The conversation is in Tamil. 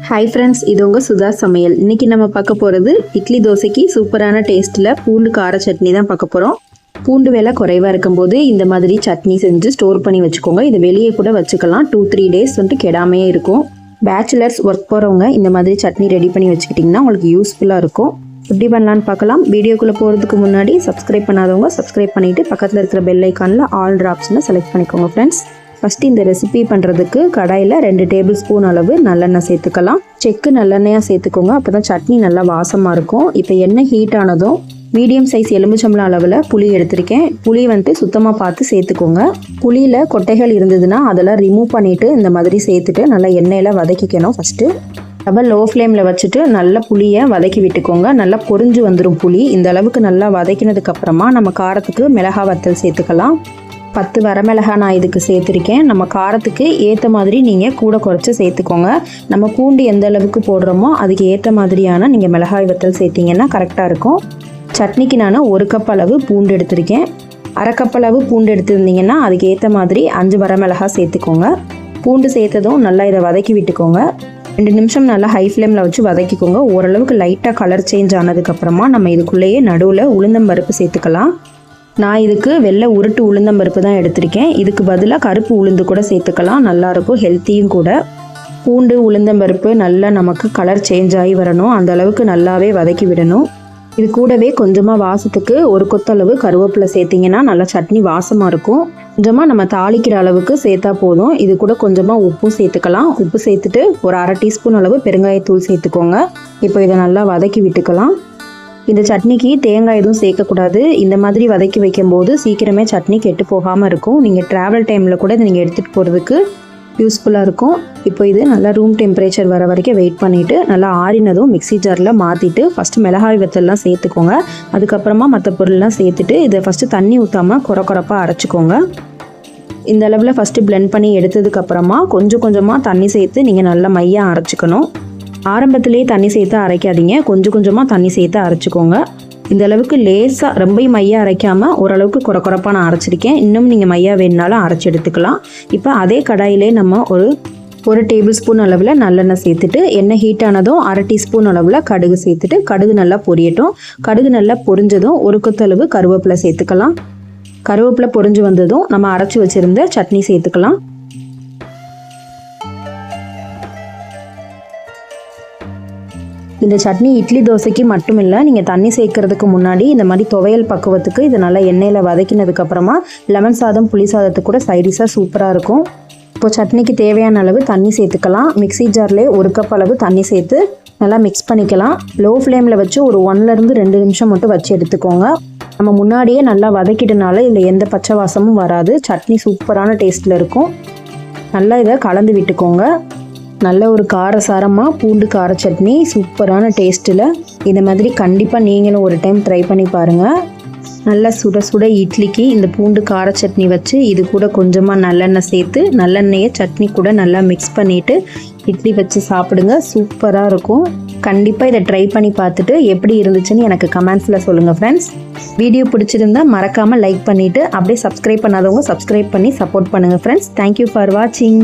ஹாய் ஃப்ரெண்ட்ஸ், இது உங்கள் சுதா சமையல். இன்றைக்கி நம்ம பார்க்க போகிறது இட்லி தோசைக்கு சூப்பரான டேஸ்ட்டில் பூண்டு கார சட்னி தான் பார்க்க போகிறோம். பூண்டு விலை குறைவாக இருக்கும்போது இந்த மாதிரி சட்னி செஞ்சு ஸ்டோர் பண்ணி வச்சுக்கோங்க. இது வெளியே கூட வச்சுக்கலாம். 2-3 டேஸ் வந்துட்டு கெடாமையே இருக்கும். பேச்சுலர்ஸ் ஒர்க் போகிறவங்க இந்த மாதிரி சட்னி ரெடி பண்ணி வச்சுக்கிட்டிங்கன்னா உங்களுக்கு யூஸ்ஃபுல்லாக இருக்கும். எப்படி பண்ணலான்னு பார்க்கலாம். வீடியோக்குள்ளே போகிறதுக்கு முன்னாடி சப்ஸ்கிரைப் பண்ணாதவங்க சப்ஸ்கிரைப் பண்ணிவிட்டு பக்கத்தில் இருக்கிற பெல் ஐக்கானில் ஆல் ஆப்ஷனை செலக்ட் பண்ணிக்கோங்க ஃப்ரெண்ட்ஸ். ஃபஸ்ட்டு இந்த ரெசிபி பண்ணுறதுக்கு கடாயில் 2 டேபிள் ஸ்பூன் அளவு நல்லெண்ணெய் சேர்த்துக்கலாம். செக்கு நல்லெண்ணெயாக சேர்த்துக்கோங்க, அப்போ தான் சட்னி நல்லா வாசமாக இருக்கும். இப்போ எண்ணெய் ஹீட் ஆனதும் மீடியம் சைஸ் எலுமிச்சம்பழம் அளவில் புளி எடுத்திருக்கேன். புளி வந்துட்டு சுத்தமாக பார்த்து சேர்த்துக்கோங்க. புளியில் கொட்டைகள் இருந்ததுன்னா அதெல்லாம் ரிமூவ் பண்ணிவிட்டு இந்த மாதிரி சேர்த்துட்டு நல்லா எண்ணெயில் வதக்கிக்கணும். ஃபஸ்ட்டு லோ ஃப்ளேமில் வச்சுட்டு நல்லா புளியை வதக்கி விட்டுக்கோங்க. நல்லா பொரிஞ்சு வந்துடும் புளி. இந்த அளவுக்கு நல்லா வதக்கினதுக்கப்புறமா நம்ம காரத்துக்கு மிளகா வத்தல் சேர்த்துக்கலாம். 10 வரமிளகாய் நான் இதுக்கு சேர்த்துருக்கேன். நம்ம காரத்துக்கு ஏற்ற மாதிரி நீங்கள் கூட குறைச்சி சேர்த்துக்கோங்க. நம்ம பூண்டு எந்த அளவுக்கு போடுறோமோ அதுக்கு ஏற்ற மாதிரியான நீங்கள் மிளகாய் வத்தல் சேர்த்திங்கன்னா கரெக்டாக இருக்கும். சட்னிக்கு நான் 1 கப் அளவு பூண்டு எடுத்திருக்கேன். 1/2 கப் அளவு பூண்டு எடுத்துருந்தீங்கன்னா அதுக்கு ஏற்ற மாதிரி 5 வரமிளகாய் சேர்த்துக்கோங்க. பூண்டு சேர்த்ததும் நல்லா இதை வதக்கி விட்டுக்கோங்க. 2 நிமிஷம் நல்லா ஹை ஃப்ளேமில் வச்சு வதக்கிக்கோங்க. ஓரளவுக்கு லைட்டாக கலர் சேஞ்ச் ஆனதுக்கப்புறமா நம்ம இதுக்குள்ளேயே நடுவில் உளுந்தம்பருப்பு சேர்த்துக்கலாம். நான் இதுக்கு வெள்ளை உருட்டு உளுந்தம்பருப்பு தான் எடுத்திருக்கேன். இதுக்கு பதிலாக கருப்பு உளுந்து கூட சேர்த்துக்கலாம், நல்லாயிருக்கும், ஹெல்த்தியும் கூட. பூண்டு உளுந்தம்பருப்பு நல்லா நமக்கு கலர் சேஞ்ச் ஆகி வரணும், அந்த அளவுக்கு நல்லாவே வதக்கி விடணும். இது கூடவே கொஞ்சமாக வாசத்துக்கு 1 கொத்தளவு கருவேப்பிலை சேர்த்திங்கன்னா நல்லா சட்னி வாசமாக இருக்கும். கொஞ்சமாக நம்ம தாளிக்கிற அளவுக்கு சேர்த்தா போதும். இது கூட கொஞ்சமாக உப்பும் சேர்த்துக்கலாம். உப்பு சேர்த்துட்டு ஒரு 1/2 டீஸ்பூன் அளவு பெருங்காயத்தூள் சேர்த்துக்கோங்க. இப்போ இதை நல்லா வதக்கி விட்டுக்கலாம். இந்த சட்னிக்கு தேங்காய் எதுவும் சேர்க்கக்கூடாது. இந்த மாதிரி வதக்கி வைக்கும்போது சீக்கிரமே சட்னி கெட்டு போகாமல் இருக்கும். நீங்கள் ட்ராவல் டைமில் கூட இதை நீங்கள் எடுத்துகிட்டு போகிறதுக்கு யூஸ்ஃபுல்லாக இருக்கும். இப்போ இது நல்லா ரூம் டெம்பரேச்சர் வர வரைக்கும் வெயிட் பண்ணிவிட்டு நல்லா ஆறினதும் மிக்ஸி ஜாரில் மாற்றிட்டு ஃபஸ்ட்டு மிளகாய் வத்தல்லாம் சேர்த்துக்கோங்க. அதுக்கப்புறமா மற்ற பொருள்லாம் சேர்த்துட்டு இதை ஃபஸ்ட்டு தண்ணி ஊற்றாமல் குறப்பாக அரைச்சிக்கோங்க. இந்த அளவில் ஃபஸ்ட்டு பிளெண்ட் பண்ணி எடுத்ததுக்கப்புறமா கொஞ்சம் கொஞ்சமாக தண்ணி சேர்த்து நீங்கள் நல்லா மையாக அரைச்சிக்கணும். ஆரம்பத்திலே தண்ணி சேர்த்து அரைக்காதீங்க, கொஞ்சம் கொஞ்சமாக தண்ணி சேர்த்து அரைச்சிக்கோங்க. இந்த அளவுக்கு லேசாக ரொம்ப மையாக அரைக்காமல் ஓரளவுக்கு குறப்பாக நான் அரைச்சிருக்கேன். இன்னும் நீங்கள் மையாக வேணுனாலும் அரைச்சி எடுத்துக்கலாம். இப்போ அதே கடாயிலே நம்ம ஒரு டேபிள் ஸ்பூன் அளவில் நல்லெண்ணெய் சேர்த்துட்டு எண்ணெய் ஹீட் ஆனதும் 1/2 டீஸ்பூன் அளவில் கடுகு சேர்த்துட்டு கடுகு நல்லா பொரியட்டும். கடுகு நல்லா பொரிஞ்சதும் 1 கொத்தளவு கருவேப்பிலை சேர்த்துக்கலாம். கருவேப்பிலை பொரிஞ்சு வந்ததும் நம்ம அரைச்சி வச்சுருந்த சட்னி சேர்த்துக்கலாம். இந்த சட்னி இட்லி தோசைக்கு மட்டும் இல்லை, நீங்கள் தண்ணி சேர்க்கறதுக்கு முன்னாடி இந்த மாதிரி துவையல் பக்குவத்துக்கு இது நல்லா எண்ணெயில் வதக்கினதுக்கப்புறமா லெமன் சாதம் புளி சாதத்துக்கு கூட சைடிஷாக சூப்பராக இருக்கும். இப்போ சட்னிக்கு தேவையான அளவு தண்ணி சேர்த்துக்கலாம். மிக்ஸி ஜார்லேயே 1 கப் அளவு தண்ணி சேர்த்து நல்லா மிக்ஸ் பண்ணிக்கலாம். லோ ஃப்ளேமில் வச்சு ஒரு 1-2 நிமிஷம் மட்டும் வச்சு எடுத்துக்கோங்க. நம்ம முன்னாடியே நல்லா வதக்கிட்டனால இதில் எந்த பச்சை வாசமும் வராது. சட்னி சூப்பரான டேஸ்ட்டில் இருக்கும். நல்லா இதை கலந்து விட்டுக்கோங்க. நல்ல ஒரு காரசாரமாக பூண்டு கார சட்னி சூப்பரான டேஸ்ட்டில். இந்த மாதிரி கண்டிப்பாக நீங்களும் ஒரு டைம் ட்ரை பண்ணி பாருங்கள். நல்லா சுட சுட இட்லிக்கு இந்த பூண்டு கார சட்னி வச்சு இது கூட கொஞ்சமாக நல்லெண்ணெய் சேர்த்து நல்லெண்ணெயை சட்னி கூட நல்லா மிக்ஸ் பண்ணிவிட்டு இட்லி வச்சு சாப்பிடுங்க. சூப்பராக இருக்கும். கண்டிப்பாக இதை ட்ரை பண்ணி பார்த்துட்டு எப்படி இருந்துச்சுன்னு எனக்கு கமெண்ட்ஸில் சொல்லுங்கள் ஃப்ரெண்ட்ஸ். வீடியோ பிடிச்சிருந்தா மறக்காமல் லைக் பண்ணிவிட்டு அப்படியே சப்ஸ்கிரைப் பண்ணாதவங்க சப்ஸ்கிரைப் பண்ணி சப்போர்ட் பண்ணுங்கள் ஃப்ரெண்ட்ஸ். தேங்க்யூ ஃபார் வாட்சிங்.